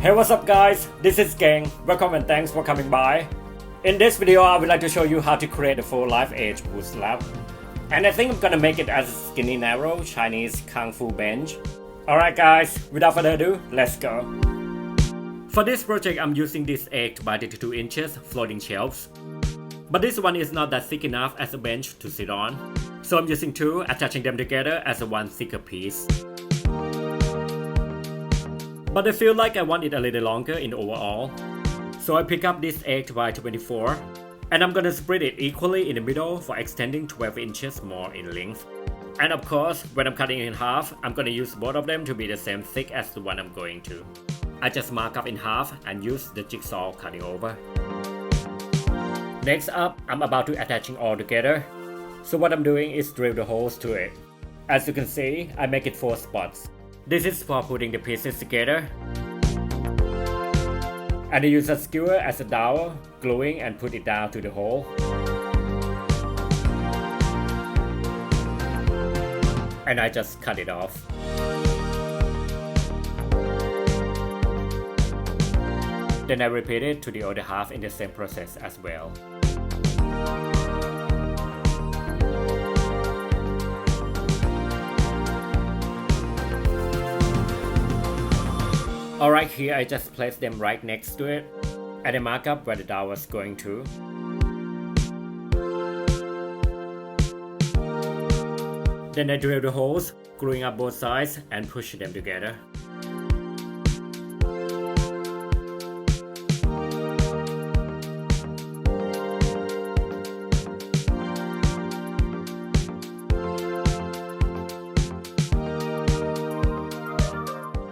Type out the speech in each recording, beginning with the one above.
Hey, what's up guys, this is Geng. Welcome and thanks for coming by. In this video I would like to show you how to create a full life edge wood slab. And I think I'm gonna make it as a skinny narrow Chinese kung fu bench. Alright guys, without further ado, let's go. For this project I'm using this 8 by 32 inches floating shelves. But this one is not that thick enough as a bench to sit on. So I'm using 2, attaching them together as a one thicker piece. But I feel like I want it a little longer in overall. So I pick up this 8 by 24 and I'm gonna split it equally in the middle for extending 12 inches more in length. And of course, when I'm cutting in half, I'm gonna use both of them to be the same thick as the one I'm going to. I just mark up in half and use the jigsaw cutting over. Next up, I'm about to attaching all together. So what I'm doing is drill the holes to it. As you can see, I make it 4 spots. This is for putting the pieces together. And I use a skewer as a dowel, gluing and put it down to the hole. And I just cut it off. Then I repeat it to the other half in the same process as well. Alright, here I just place them right next to it, and I mark up where the dowel was going to. Then I drill the holes, gluing up both sides and push them together.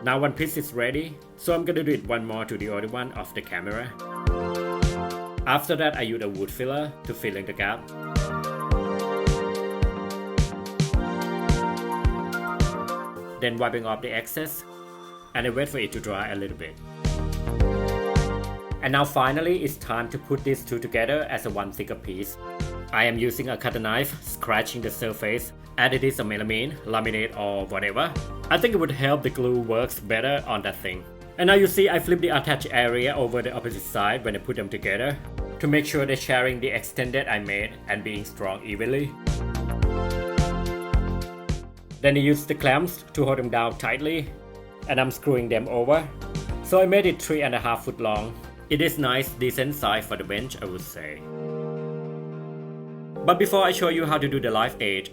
Now one piece is ready, so I'm gonna do it one more to the other one of the camera. After that I use a wood filler to fill in the gap. Then wiping off the excess, and I wait for it to dry a little bit. And now finally it's time to put these two together as a one thicker piece. I am using a cutter knife, scratching the surface, and it is a melamine, laminate or whatever. I think it would help the glue works better on that thing. And now you see I flip the attached area over the opposite side when I put them together, to make sure they're sharing the extended I made and being strong evenly. Then I use the clamps to hold them down tightly, and I'm screwing them over. So I made it 3.5 foot long. It is nice, decent size for the bench, I would say. But before I show you how to do the life edge,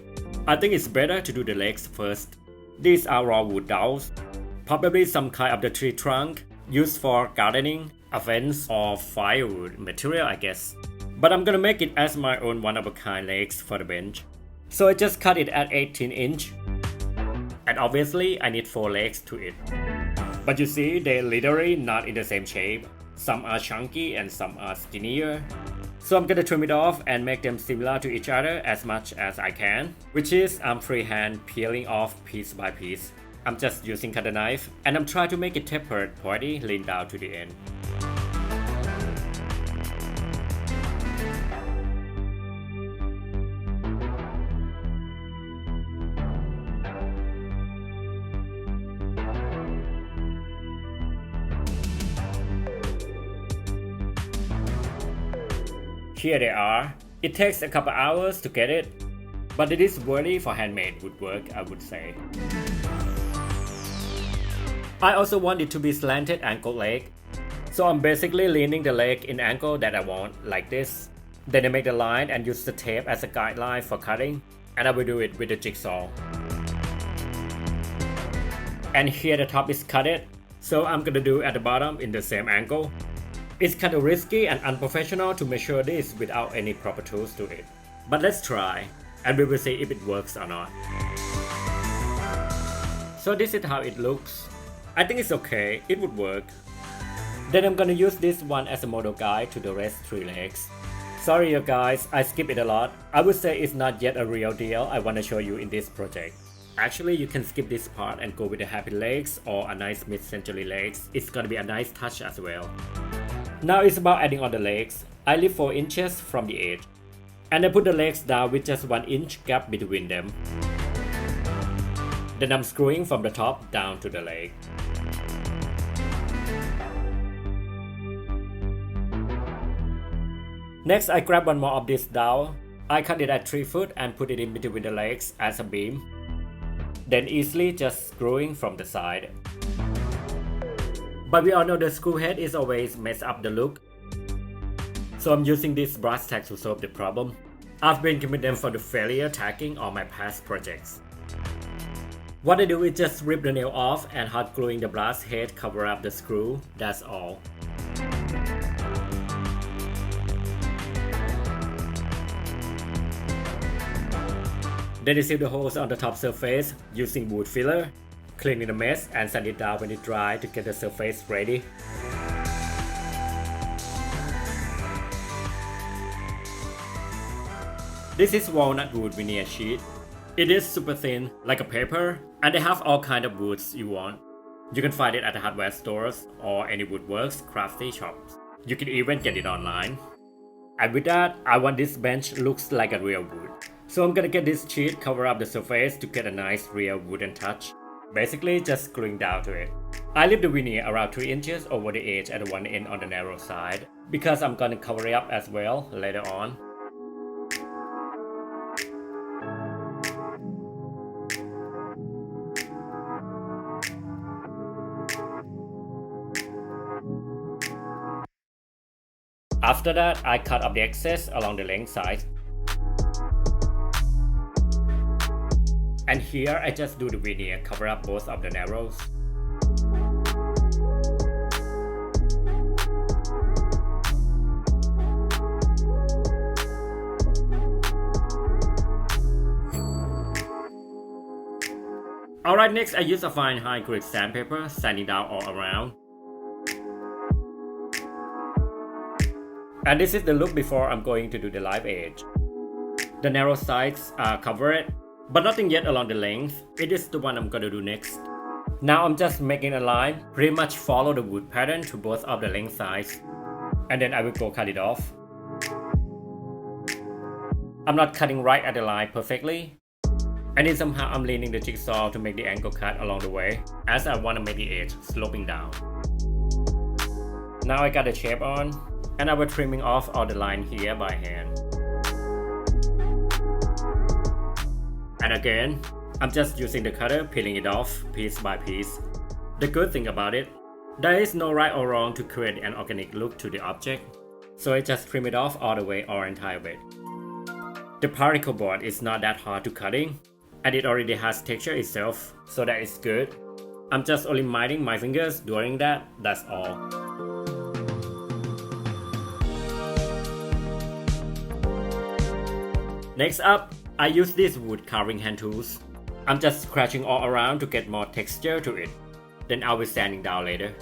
I think it's better to do the legs first. These are raw wood dowels, probably some kind of the tree trunk used for gardening, a fence or firewood material I guess. But I'm gonna make it as my own one-of-a-kind legs for the bench. So I just cut it at 18 inch. And obviously I need 4 legs to it. But you see, they're literally not in the same shape. Some are chunky and some are skinnier. So I'm gonna trim it off and make them similar to each other as much as I can, which is I'm freehand peeling off piece by piece. I'm just using cutter knife and I'm trying to make it tapered, pointy, lean down to the end. Here they are. It takes a couple hours to get it, but it is worthy for handmade woodwork, I would say. I also want it to be slanted ankle leg, so I'm basically leaning the leg in angle that I want, like this. Then I make the line and use the tape as a guideline for cutting, and I will do it with the jigsaw. And here the top is cutted, so I'm gonna do at the bottom in the same angle. It's kind of risky and unprofessional to measure this without any proper tools to it. But let's try, and we will see if it works or not. So this is how it looks. I think it's okay, it would work. Then I'm gonna use this one as a model guide to the rest 3 legs. Sorry you guys, I skip it a lot. I would say it's not yet a real deal I wanna show you in this project. Actually, you can skip this part and go with the happy legs or a nice mid-century legs. It's gonna be a nice touch as well. Now it's about adding on the legs. I leave 4 inches from the edge. And I put the legs down with just 1 inch gap between them. Then I'm screwing from the top down to the leg. Next, I grab one more of this dowel. I cut it at 3 foot and put it in between the legs as a beam. Then easily just screwing from the side. But we all know the screw head is always mess up the look. So I'm using this brass tack to solve the problem. I've been given them for the failure tacking on my past projects. What I do is just rip the nail off and hot gluing the brass head cover up the screw, that's all. Then I seal the holes on the top surface using wood filler, cleaning the mess and sand it down when it dry to get the surface ready. This is walnut wood veneer sheet. It is super thin, like a paper, and they have all kind of woods you want. You can find it at the hardware stores or any woodworks, crafty shops. You can even get it online. And with that, I want this bench looks like a real wood. So I'm gonna get this sheet cover up the surface to get a nice real wooden touch. Basically just gluing down to it. I leave the veneer around 3 inches over the edge at one end on the narrow side, because I'm gonna cover it up as well later on. After that, I cut up the excess along the length side. And here I just do the veneer cover up both of the narrows. Alright, next I use a fine high grit sandpaper, sanding down all around. And this is the look before I'm going to do the live edge. The narrow sides are covered, but nothing yet along the length. It is the one I'm gonna do next. Now I'm just making a line, pretty much follow the wood pattern to both of the length sides. And then I will go cut it off. I'm not cutting right at the line perfectly. And then somehow I'm leaning the jigsaw to make the angle cut along the way, as I want to make the edge sloping down. Now I got the shape on, and I was trimming off all the line here by hand. And again, I'm just using the cutter, peeling it off piece by piece. The good thing about it, there is no right or wrong to create an organic look to the object, so I just trim it off all the way or entire way. The particle board is not that hard to cutting, and it already has texture itself, so that is good. I'm just only minding my fingers during that, that's all. Next up, I use these wood carving hand tools. I'm just scratching all around to get more texture to it. Then I'll be sanding down later.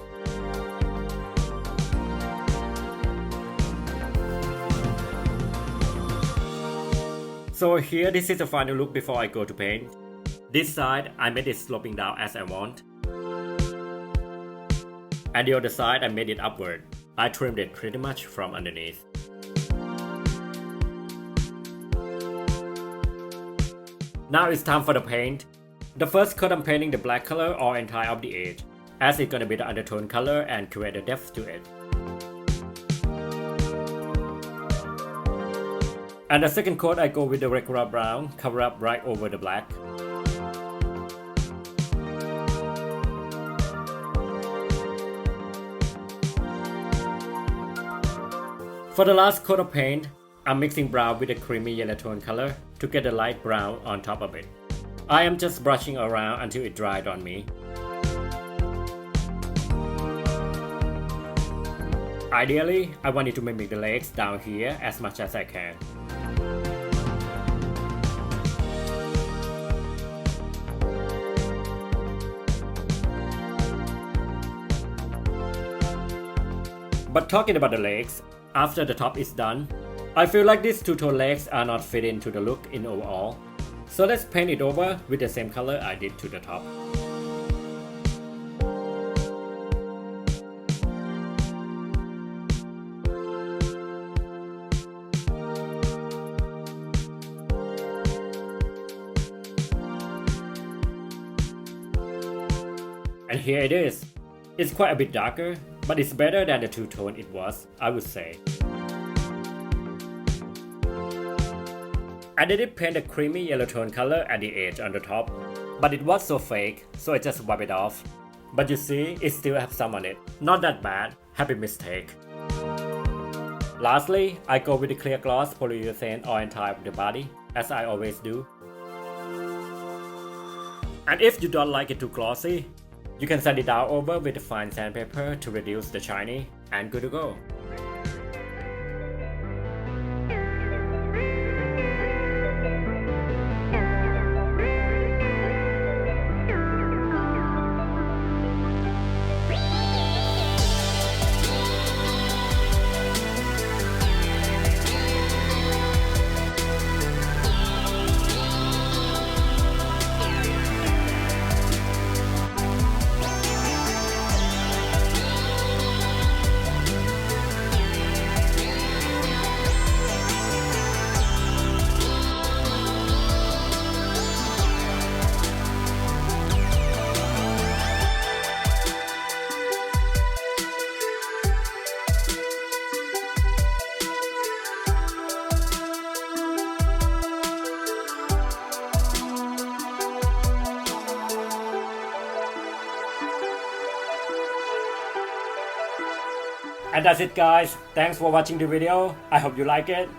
So here, this is the final look before I go to paint. This side, I made it sloping down as I want. And the other side, I made it upward. I trimmed it pretty much from underneath. Now it's time for the paint. The first coat I'm painting the black color or entire of the edge, as it's gonna be the undertone color and create a depth to it. And the second coat I go with the regular brown, cover up right over the black. For the last coat of paint, I'm mixing brown with a creamy yellow tone color to get a light brown on top of it. I am just brushing around until it dried on me. Ideally, I wanted to mimic the legs down here as much as I can. But talking about the legs, after the top is done, I feel like these two-tone legs are not fit into the look in overall. So let's paint it over with the same color I did to the top. And here it is. It's quite a bit darker, but it's better than the two-tone it was, I would say. I didn't paint a creamy yellow tone color at the edge on the top, but it was so fake, so I just wipe it off. But you see, it still have some on it. Not that bad, happy mistake. Lastly, I go with the clear gloss polyurethane on top of the body, as I always do. And if you don't like it too glossy, you can sand it down over with a fine sandpaper to reduce the shiny, and good to go. And that's it guys, thanks for watching the video, I hope you like it,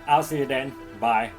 I'll see you then, bye.